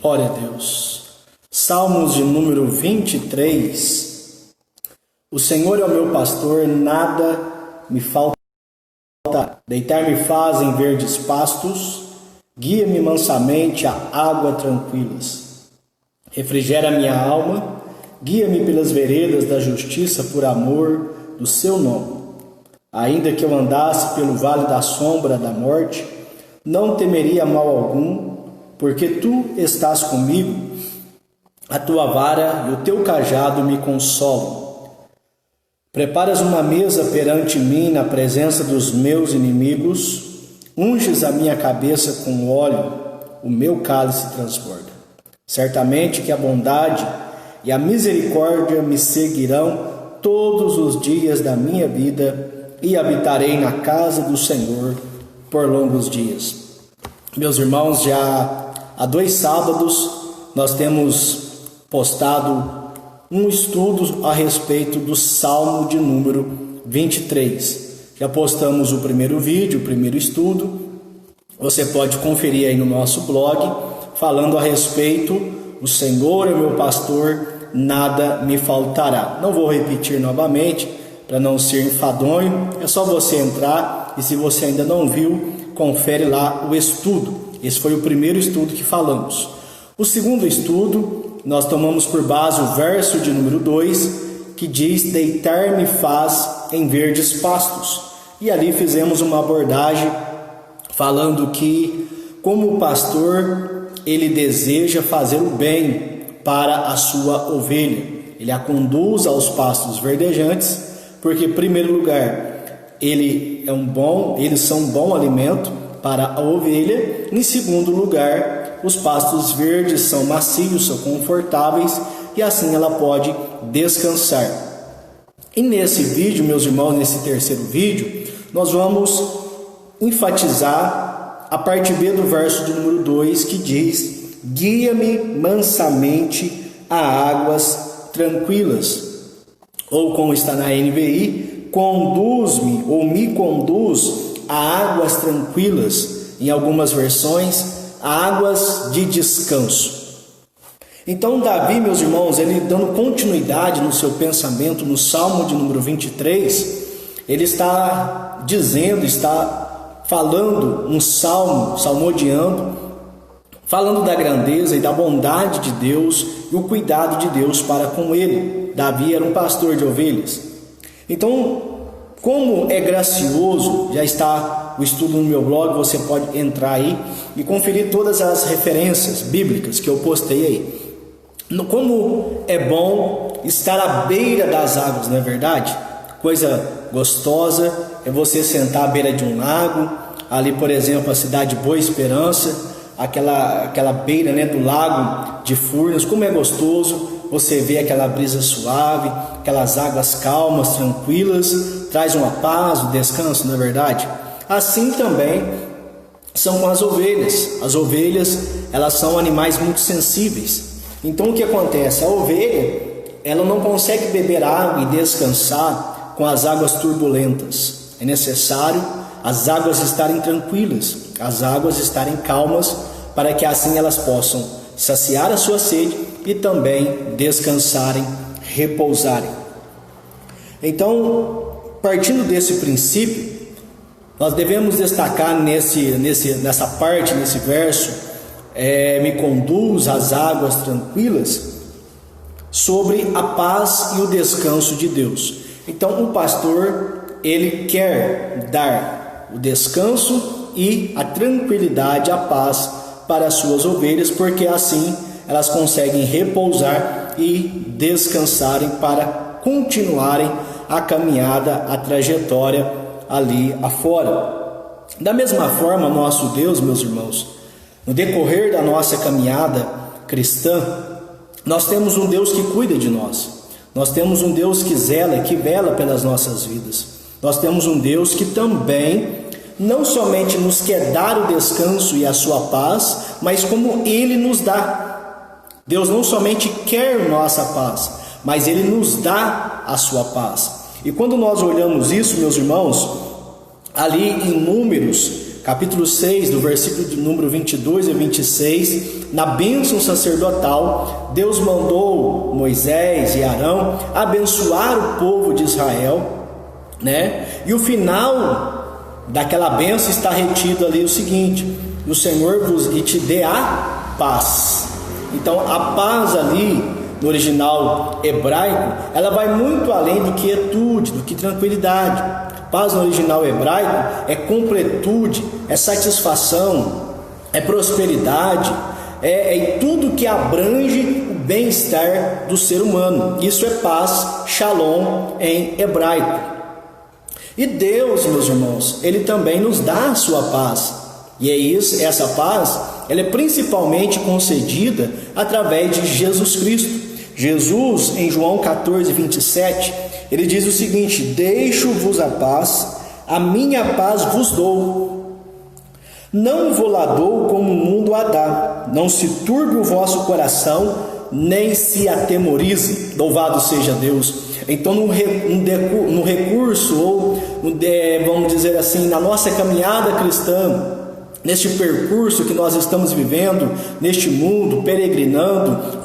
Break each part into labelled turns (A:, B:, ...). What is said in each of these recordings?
A: Glória a Deus. Salmos de número 23. O Senhor é o meu pastor, nada me falta. Deitar-me faz em verdes pastos, guia-me mansamente a águas tranquilas. Refrigera minha alma, guia-me pelas veredas da justiça por amor do seu nome. Ainda que eu andasse pelo vale da sombra da morte, não temeria mal algum, porque tu estás comigo. A tua vara e o teu cajado me consolam. Preparas uma mesa perante mim na presença dos meus inimigos, unges a minha cabeça com óleo, o meu cálice transborda. Certamente que a bondade e a misericórdia me seguirão todos os dias da minha vida e habitarei na casa do Senhor por longos dias. Meus irmãos, já há 2 sábados nós temos postado um estudo a respeito do Salmo de número 23. Já postamos o primeiro vídeo, o primeiro estudo. Você pode conferir aí no nosso blog, falando a respeito: o Senhor é meu pastor, nada me faltará. Não vou repetir novamente, para não ser enfadonho. É só você entrar e, se você ainda não viu, confere lá o estudo. Esse foi o primeiro estudo que falamos. O segundo estudo, nós tomamos por base o verso de número 2, que diz: deitar-me faz em verdes pastos. E ali fizemos uma abordagem falando que, como o pastor, ele deseja fazer o bem para a sua ovelha. Ele a conduz aos pastos verdejantes, porque, em primeiro lugar, eles são um bom alimento para a ovelha. Em segundo lugar, os pastos verdes são macios, são confortáveis, e assim ela pode descansar. E nesse vídeo, meus irmãos, nesse terceiro vídeo, nós vamos enfatizar a parte B do verso de número 2, que diz: guia-me mansamente a águas tranquilas. Ou, como está na NVI, conduz-me ou me conduz a águas tranquilas. Em algumas versões, águas de descanso. Então Davi, meus irmãos, ele dando continuidade no seu pensamento no Salmo de número 23, ele está dizendo, está falando um salmo, salmodiando, falando da grandeza e da bondade de Deus e o cuidado de Deus para com ele. Davi era um pastor de ovelhas. Então, como é gracioso, já está o estudo no meu blog, você pode entrar aí e conferir todas as referências bíblicas que eu postei aí. Como é bom estar à beira das águas, não é verdade? Coisa gostosa é você sentar à beira de um lago, ali, por exemplo, a cidade de Boa Esperança, aquela beira, né, do lago de Furnas. Como é gostoso você vê aquela brisa suave, aquelas águas calmas, tranquilas, traz uma paz, um descanso, não é verdade? Assim também são com as ovelhas. As ovelhas, elas são animais muito sensíveis. Então o que acontece? A ovelha, ela não consegue beber água e descansar com as águas turbulentas. É necessário as águas estarem tranquilas, as águas estarem calmas, para que assim elas possam saciar a sua sede e também descansarem, repousarem. Então, partindo desse princípio, nós devemos destacar nessa parte, nesse verso, me conduz às águas tranquilas, sobre a paz e o descanso de Deus. Então, o pastor, ele quer dar o descanso e a tranquilidade, a paz para as suas ovelhas, porque assim elas conseguem repousar e descansarem para continuarem a caminhada, a trajetória ali afora. Da mesma forma, nosso Deus, meus irmãos, no decorrer da nossa caminhada cristã, nós temos um Deus que cuida de nós. Nós temos um Deus que zela e que vela pelas nossas vidas. Nós temos um Deus que também não somente nos quer dar o descanso e a sua paz, mas como Ele nos dá. Deus não somente quer nossa paz, mas Ele nos dá a sua paz. E quando nós olhamos isso, meus irmãos, ali em Números, capítulo 6, do versículo de número 22 a 26, na bênção sacerdotal, Deus mandou Moisés e Arão abençoar o povo de Israel, né? E o final daquela bênção está retido ali o seguinte: o Senhor vos te dê a paz. Então a paz ali no original hebraico, ela vai muito além do quietude, do que tranquilidade. Paz no original hebraico é completude, é satisfação, é prosperidade, é tudo que abrange o bem-estar do ser humano. Isso é paz, shalom em hebraico. E Deus, meus irmãos, Ele também nos dá a sua paz. E é isso, essa paz, ela é principalmente concedida através de Jesus Cristo. Jesus, em João 14, 27, ele diz o seguinte: deixo-vos a paz, a minha paz vos dou. Não vou lá dou como o mundo a dá. Não se turbe o vosso coração, nem se atemorize. Louvado seja Deus. Então, no recurso, ou vamos dizer assim, na nossa caminhada cristã, neste percurso que nós estamos vivendo, neste mundo, peregrinando,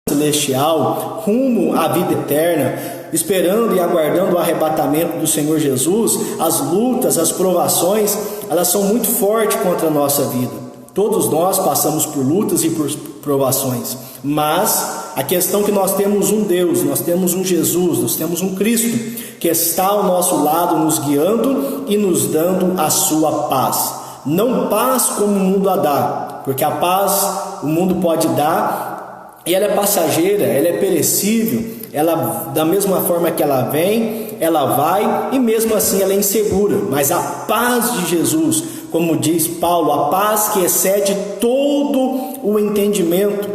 A: celestial, rumo à vida eterna, esperando e aguardando o arrebatamento do Senhor Jesus, as lutas, as provações, elas são muito fortes contra a nossa vida. Todos nós passamos por lutas e por provações, mas a questão é que nós temos um Deus, nós temos um Jesus, nós temos um Cristo que está ao nosso lado, nos guiando e nos dando a sua paz. Não paz como o mundo a dá, porque a paz o mundo pode dar, e ela é passageira, ela é perecível, ela, da mesma forma que ela vem, ela vai, e mesmo assim ela é insegura. Mas a paz de Jesus, como diz Paulo, a paz que excede todo o entendimento.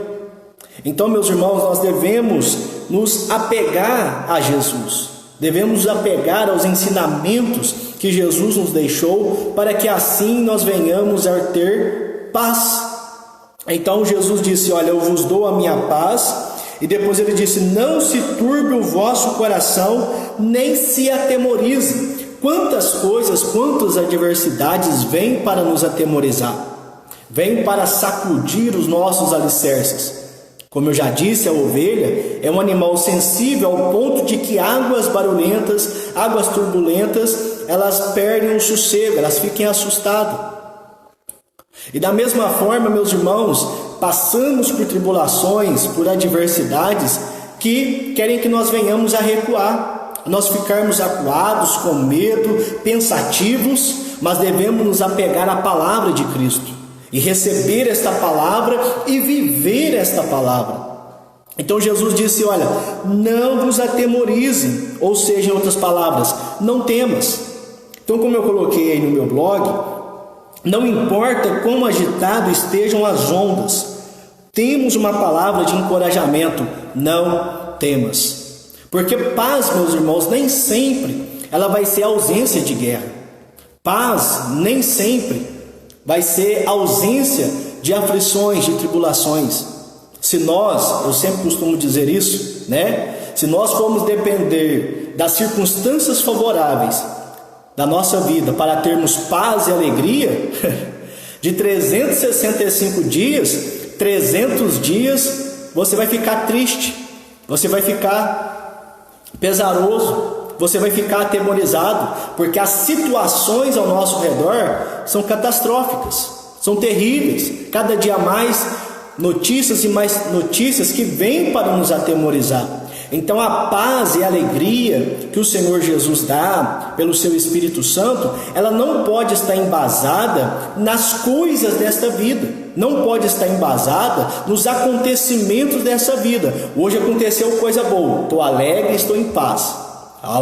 A: Então, meus irmãos, nós devemos nos apegar a Jesus, devemos nos apegar aos ensinamentos que Jesus nos deixou, para que assim nós venhamos a ter paz. Então Jesus disse: olha, eu vos dou a minha paz. E depois ele disse: não se turbe o vosso coração, nem se atemorize. Quantas coisas, quantas adversidades vêm para nos atemorizar, vêm para sacudir os nossos alicerces. Como eu já disse, a ovelha é um animal sensível ao ponto de que águas barulhentas, águas turbulentas, elas perdem o sossego, elas ficam assustadas. E da mesma forma, meus irmãos, passamos por tribulações, por adversidades que querem que nós venhamos a recuar, nós ficarmos acuados, com medo, pensativos, mas devemos nos apegar à palavra de Cristo e receber esta palavra e viver esta palavra. Então Jesus disse: olha, não vos atemorize, ou seja, em outras palavras, não temas. Então, como eu coloquei aí no meu blog, não importa quão agitado estejam as ondas, temos uma palavra de encorajamento: não temas. Porque paz, meus irmãos, nem sempre ela vai ser ausência de guerra. Paz nem sempre vai ser ausência de aflições, de tribulações. Se nós, eu sempre costumo dizer isso, né? Se nós formos depender das circunstâncias favoráveis da nossa vida para termos paz e alegria, de 365 dias, 300 dias você vai ficar triste, você vai ficar pesaroso, você vai ficar atemorizado, porque as situações ao nosso redor são catastróficas, são terríveis. Cada dia mais notícias e mais notícias que vêm para nos atemorizar. Então a paz e a alegria que o Senhor Jesus dá pelo seu Espírito Santo, ela não pode estar embasada nas coisas desta vida, não pode estar embasada nos acontecimentos dessa vida. Hoje aconteceu coisa boa, estou alegre, estou em paz.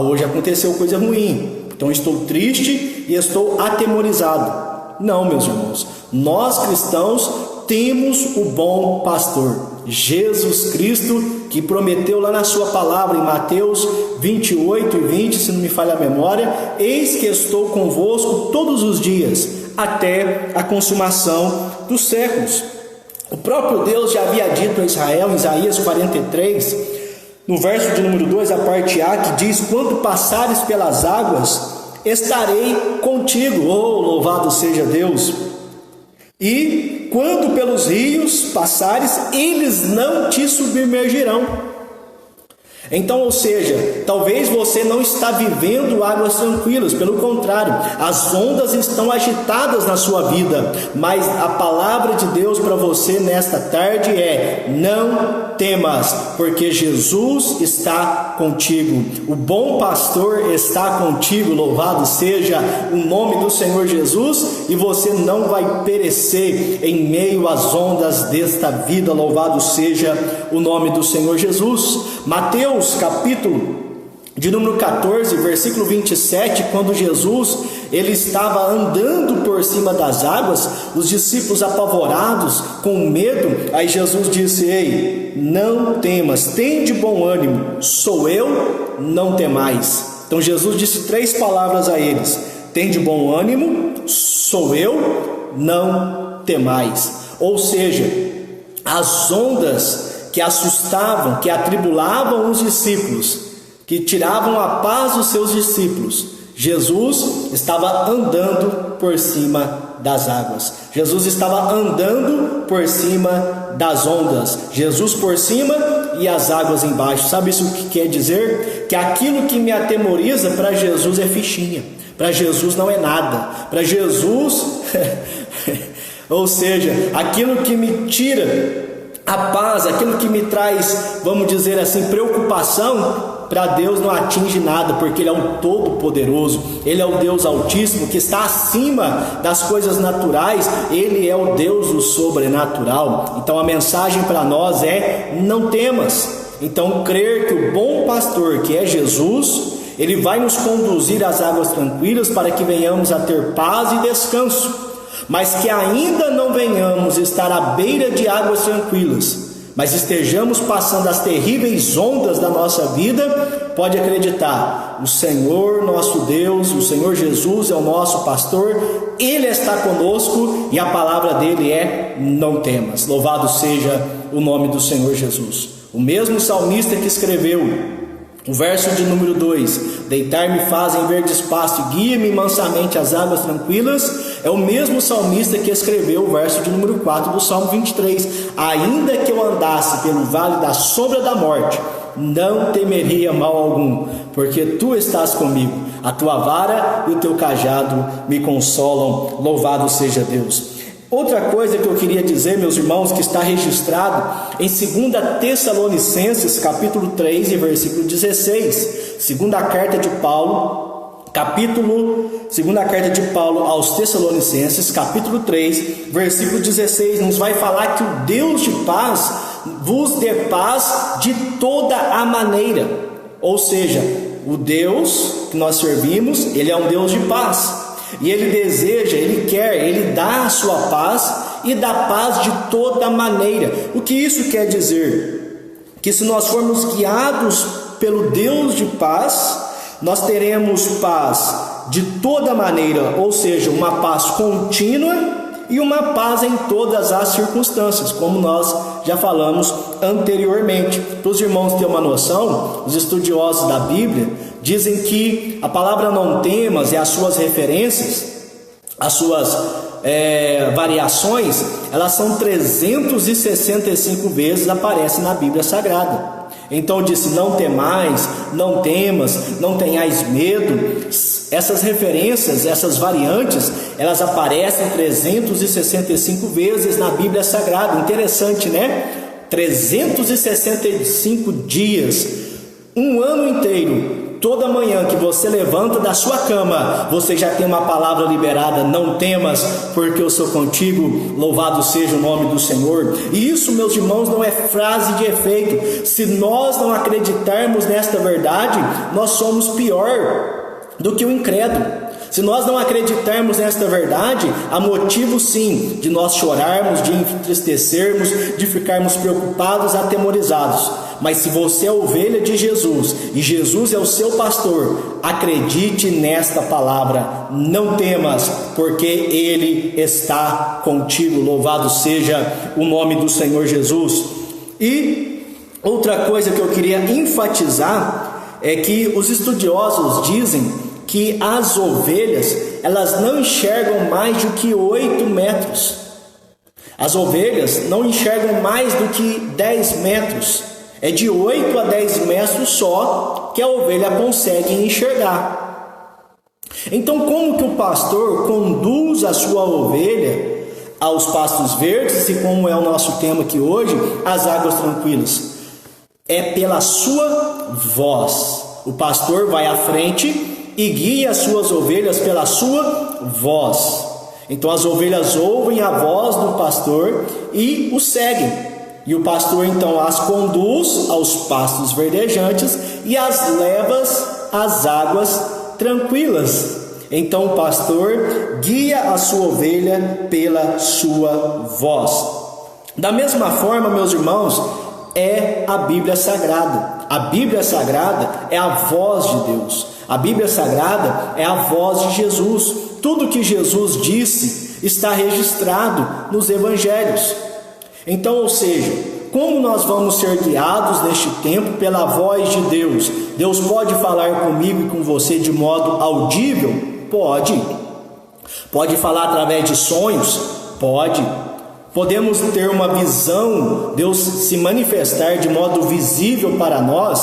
A: Hoje aconteceu coisa ruim, então estou triste e estou atemorizado. Não, meus irmãos, nós cristãos temos o bom pastor, Jesus Cristo, que prometeu lá na sua palavra, em Mateus 28 e 20, se não me falha a memória: eis que estou convosco todos os dias, até a consumação dos séculos. O próprio Deus já havia dito a Israel, em Isaías 43, no verso de número 2, a parte A, que diz: quando passares pelas águas, estarei contigo. Oh, louvado seja Deus! E quando pelos rios passares, eles não te submergirão. Então, ou seja, talvez você não está vivendo águas tranquilas, pelo contrário, as ondas estão agitadas na sua vida, mas a palavra de Deus para você nesta tarde é: não temas, porque Jesus está contigo, o bom pastor está contigo, louvado seja o nome do Senhor Jesus, e você não vai perecer em meio às ondas desta vida, louvado seja o nome do Senhor Jesus. Mateus capítulo de número 14, versículo 27, quando Jesus ele estava andando por cima das águas, os discípulos apavorados, com medo, aí Jesus disse: ei, não temas, tem de bom ânimo, sou eu, não temais. Então Jesus disse 3 palavras a eles: tem de bom ânimo, sou eu, não temais. Ou seja, as ondas que assustavam, que atribulavam os discípulos, que tiravam a paz dos seus discípulos, Jesus estava andando por cima das águas. Jesus estava andando por cima das ondas. Jesus por cima e as águas embaixo. Sabe isso que quer dizer? Que aquilo que me atemoriza para Jesus é fichinha. Para Jesus não é nada. Para Jesus, ou seja, aquilo que me tira a paz, aquilo que me traz, vamos dizer assim, preocupação, para Deus não atinge nada, porque Ele é o Todo-Poderoso, Ele é o Deus Altíssimo, que está acima das coisas naturais, Ele é o Deus do sobrenatural. Então a mensagem para nós é: não temas. Então crer que o bom pastor, que é Jesus, Ele vai nos conduzir às águas tranquilas para que venhamos a ter paz e descanso. Mas que ainda não venhamos estar à beira de águas tranquilas, mas estejamos passando as terríveis ondas da nossa vida, pode acreditar, o Senhor nosso Deus, o Senhor Jesus é o nosso pastor, Ele está conosco e a palavra dele é: não temas. Louvado seja o nome do Senhor Jesus. O mesmo salmista que escreveu o verso de número 2, deitar-me fazem verdes pastos e guia-me mansamente às águas tranquilas, é o mesmo salmista que escreveu o verso de número 4 do Salmo 23, ainda que eu andasse pelo vale da sombra da morte, não temeria mal algum, porque tu estás comigo, a tua vara e o teu cajado me consolam. Louvado seja Deus. Outra coisa que eu queria dizer, meus irmãos, que está registrado em 2 Tessalonicenses, capítulo 3 e versículo 16, segunda carta de Paulo, segunda carta de Paulo aos Tessalonicenses, capítulo 3, versículo 16, nos vai falar que o Deus de paz vos dê paz de toda a maneira. Ou seja, o Deus que nós servimos, Ele é um Deus de paz. E Ele deseja, Ele quer, Ele dá a sua paz e dá paz de toda maneira. O que isso quer dizer? Que se nós formos guiados pelo Deus de paz, nós teremos paz de toda maneira, ou seja, uma paz contínua e uma paz em todas as circunstâncias, como nós já falamos anteriormente. Para os irmãos terem uma noção, os estudiosos da Bíblia dizem que a palavra não temas e as suas referências, as suas variações, elas são 365 vezes aparecem na Bíblia Sagrada. Então disse: não temais, não temas, não tenhais medo. Essas referências, essas variantes, elas aparecem 365 vezes na Bíblia Sagrada. Interessante, né? 365 dias, um ano inteiro. Toda manhã que você levanta da sua cama, você já tem uma palavra liberada: não temas, porque eu sou contigo, louvado seja o nome do Senhor. E isso, meus irmãos, não é frase de efeito. Se nós não acreditarmos nesta verdade, nós somos pior do que o incrédulo. Se nós não acreditarmos nesta verdade, há motivo sim de nós chorarmos, de entristecermos, de ficarmos preocupados, atemorizados. Mas se você é ovelha de Jesus e Jesus é o seu pastor, acredite nesta palavra: não temas, porque Ele está contigo. Louvado seja o nome do Senhor Jesus. E outra coisa que eu queria enfatizar é que os estudiosos dizem que as ovelhas, elas não enxergam mais do que 8 metros. As ovelhas não enxergam mais do que 10 metros. É de 8 a 10 metros só que a ovelha consegue enxergar. Então, como que o pastor conduz a sua ovelha aos pastos verdes, e como é o nosso tema aqui hoje, às águas tranquilas? É pela sua voz. O pastor vai à frente e guia as suas ovelhas pela sua voz. Então as ovelhas ouvem a voz do pastor e o seguem. E o pastor então as conduz aos pastos verdejantes e as leva às águas tranquilas. Então o pastor guia a sua ovelha pela sua voz. Da mesma forma, meus irmãos, é a Bíblia Sagrada. A Bíblia Sagrada é a voz de Deus. A Bíblia Sagrada é a voz de Jesus. Tudo que Jesus disse está registrado nos evangelhos. Então, ou seja, como nós vamos ser guiados neste tempo pela voz de Deus? Deus pode falar comigo e com você de modo audível? Pode. Pode falar através de sonhos? Pode. Podemos ter uma visão, Deus se manifestar de modo visível para nós?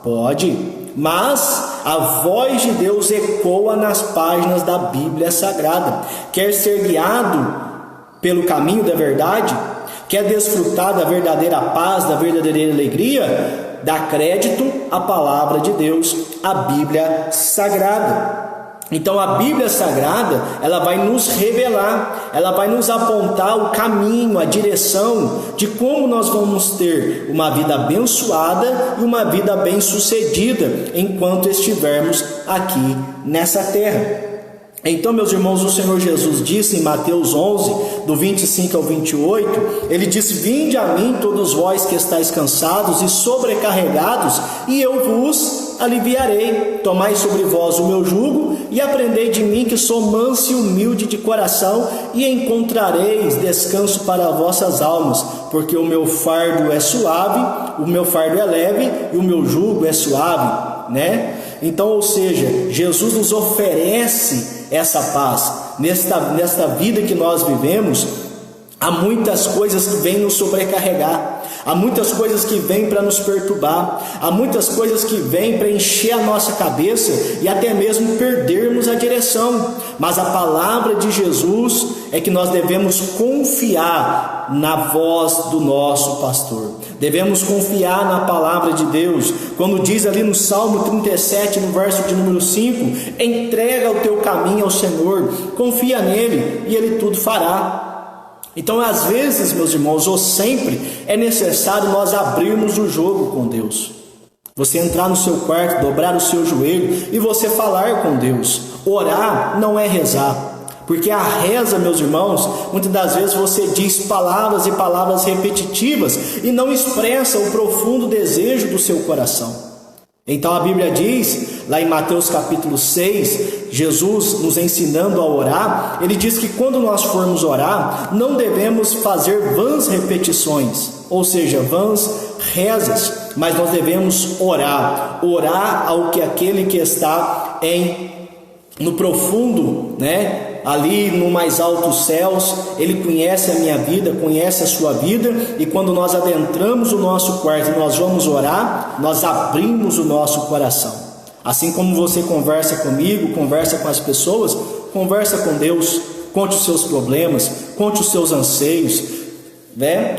A: Pode. Mas a voz de Deus ecoa nas páginas da Bíblia Sagrada. Quer ser guiado pelo caminho da verdade? Quer desfrutar da verdadeira paz, da verdadeira alegria? Dá crédito à palavra de Deus, a Bíblia Sagrada. Então a Bíblia Sagrada, ela vai nos revelar, ela vai nos apontar o caminho, a direção de como nós vamos ter uma vida abençoada e uma vida bem-sucedida enquanto estivermos aqui nessa terra. Então, meus irmãos, o Senhor Jesus disse em Mateus 11, do 25 ao 28, ele disse: vinde a mim todos vós que estáis cansados e sobrecarregados, e eu vos aliviarei. Tomai sobre vós o meu jugo e aprendei de mim, que sou manso e humilde de coração, e encontrareis descanso para vossas almas, porque o meu fardo é suave, o meu fardo é leve e o meu jugo é suave, né? Então, ou seja, Jesus nos oferece essa paz. Nesta vida que nós vivemos, há muitas coisas que vêm nos sobrecarregar, há muitas coisas que vêm para nos perturbar, há muitas coisas que vêm para encher a nossa cabeça e até mesmo perdermos a direção. Mas a palavra de Jesus é que nós devemos confiar na voz do nosso pastor. Devemos confiar na palavra de Deus. Quando diz ali no Salmo 37, no verso de número 5, entrega o teu caminho ao Senhor, confia nele e ele tudo fará. Então, às vezes, meus irmãos, ou sempre, é necessário nós abrirmos o jogo com Deus. Você entrar no seu quarto, dobrar o seu joelho e você falar com Deus. Orar não é rezar. Porque a reza, meus irmãos, muitas das vezes você diz palavras e palavras repetitivas e não expressa o profundo desejo do seu coração. Então a Bíblia diz, lá em Mateus capítulo 6, Jesus nos ensinando a orar, ele diz que quando nós formos orar, não devemos fazer vãs repetições, ou seja, vãs rezas, mas nós devemos orar ao que aquele que está no profundo, ali no mais altos céus, ele conhece a minha vida, conhece a sua vida, e quando nós adentramos o nosso quarto e nós vamos orar, nós abrimos o nosso coração. Assim como você conversa comigo, conversa com as pessoas, conversa com Deus, conte os seus problemas, conte os seus anseios,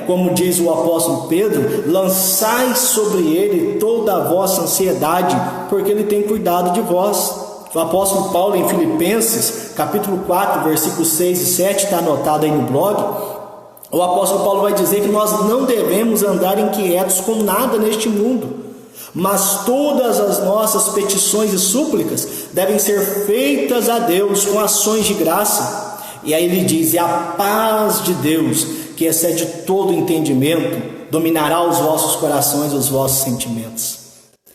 A: como diz o apóstolo Pedro, lançai sobre ele toda a vossa ansiedade, porque ele tem cuidado de vós. O apóstolo Paulo em Filipenses, capítulo 4, versículos 6 e 7, está anotado aí no blog. O apóstolo Paulo vai dizer que nós não devemos andar inquietos com nada neste mundo, mas todas as nossas petições e súplicas devem ser feitas a Deus com ações de graça. E aí ele diz: e a paz de Deus, que excede todo entendimento, dominará os vossos corações e os vossos sentimentos.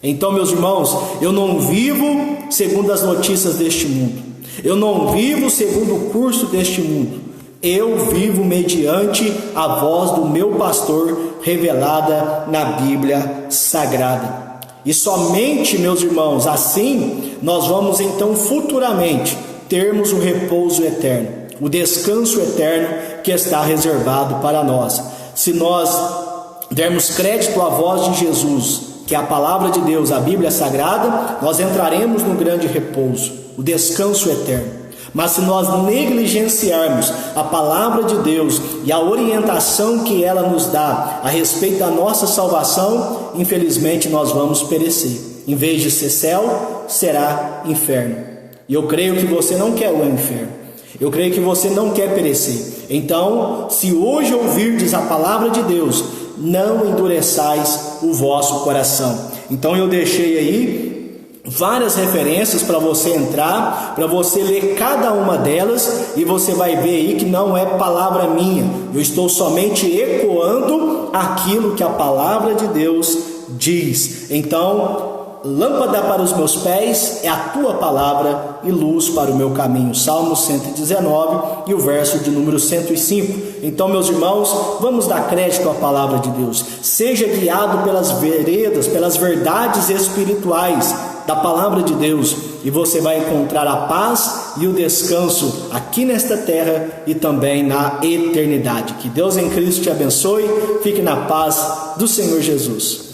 A: Então, meus irmãos, eu não vivo segundo as notícias deste mundo, eu não vivo segundo o curso deste mundo, eu vivo mediante a voz do meu pastor revelada na Bíblia Sagrada. E somente, meus irmãos, assim nós vamos então futuramente termos o repouso eterno, o descanso eterno que está reservado para nós. Se nós dermos crédito à voz de Jesus, que é a palavra de Deus, a Bíblia Sagrada, nós entraremos no grande repouso, o descanso eterno. Mas se nós negligenciarmos a palavra de Deus e a orientação que ela nos dá a respeito da nossa salvação, infelizmente nós vamos perecer. Em vez de ser céu, será inferno. E eu creio que você não quer o inferno. Eu creio que você não quer perecer. Então, se hoje ouvirdes a palavra de Deus, não endureçais o vosso coração. Então eu deixei aí várias referências para você entrar, para você ler cada uma delas, e você vai ver aí que não é palavra minha, eu estou somente ecoando aquilo que a palavra de Deus diz. Então, lâmpada para os meus pés é a tua palavra e luz para o meu caminho. Salmo 119 e o verso de número 105. Então, meus irmãos, vamos dar crédito à palavra de Deus. Seja guiado pelas veredas, pelas verdades espirituais da palavra de Deus, e você vai encontrar a paz e o descanso aqui nesta terra e também na eternidade. Que Deus em Cristo te abençoe. Fique na paz do Senhor Jesus.